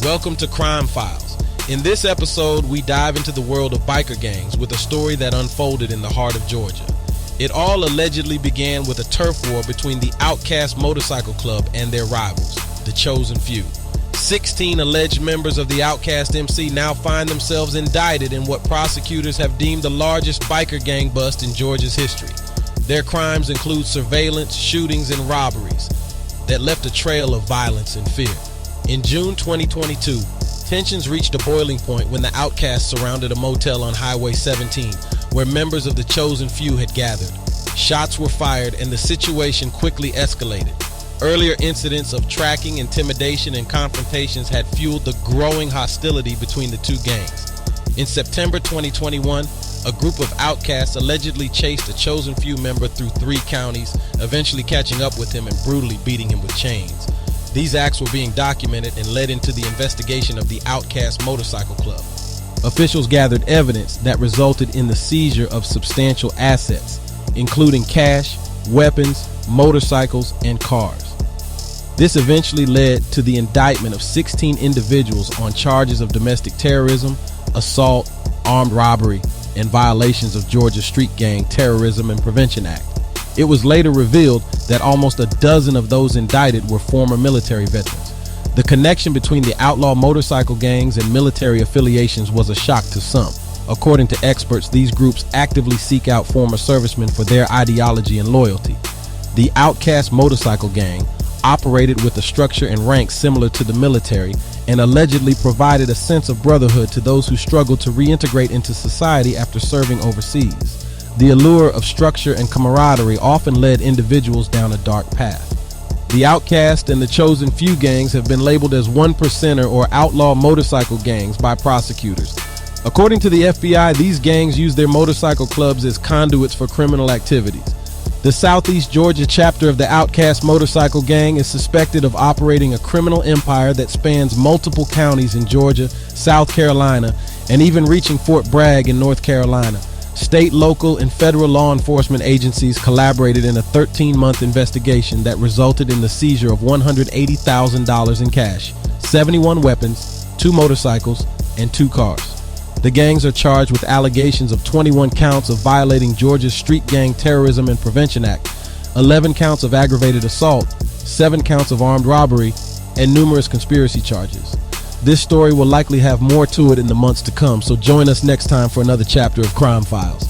Welcome to Crime Files. In this episode, we dive into the world of biker gangs with a story that unfolded in the heart of Georgia. It all allegedly began with a turf war between the Outcast Motorcycle Club and their rivals, the Chosen Few. 16 alleged members of the Outcast MC now find themselves indicted in what prosecutors have deemed the largest biker gang bust in Georgia's history. Their crimes include surveillance, shootings, and robberies that left a trail of violence and fear. In June 2022, tensions reached a boiling point when the Outcasts surrounded a motel on Highway 17 where members of the Chosen Few had gathered. Shots were fired and the situation quickly escalated. Earlier incidents of tracking, intimidation, and confrontations had fueled the growing hostility between the two gangs. In September 2021, a group of outcasts allegedly chased a Chosen Few member through 3 counties, eventually catching up with him and brutally beating him with chains. These acts were being documented and led into the investigation of the Outcast Motorcycle Club. Officials gathered evidence that resulted in the seizure of substantial assets, including cash, weapons, motorcycles, and cars. This eventually led to the indictment of 16 individuals on charges of domestic terrorism, assault, armed robbery, and violations of Georgia Street Gang Terrorism and Prevention Act. It was later revealed that almost a dozen of those indicted were former military veterans. The connection between the outlaw motorcycle gangs and military affiliations was a shock to some. According to experts, these groups actively seek out former servicemen for their ideology and loyalty. The Outcast Motorcycle Gang operated with a structure and rank similar to the military and allegedly provided a sense of brotherhood to those who struggled to reintegrate into society after serving overseas. The allure of structure and camaraderie often led individuals down a dark path. The Outcast and the Chosen Few gangs have been labeled as 1%er or outlaw motorcycle gangs by prosecutors. According to the FBI, these gangs use their motorcycle clubs as conduits for criminal activities. The Southeast Georgia chapter of the Outcast Motorcycle Gang is suspected of operating a criminal empire that spans multiple counties in Georgia, South Carolina, and even reaching Fort Bragg in North Carolina. State, local, and federal law enforcement agencies collaborated in a 13-month investigation that resulted in the seizure of $180,000 in cash, 71 weapons, 2 motorcycles, and 2 cars. The gangs are charged with allegations of 21 counts of violating Georgia's Street Gang Terrorism and Prevention Act, 11 counts of aggravated assault, 7 counts of armed robbery, and numerous conspiracy charges. This story will likely have more to it in the months to come, so join us next time for another chapter of Crime Files.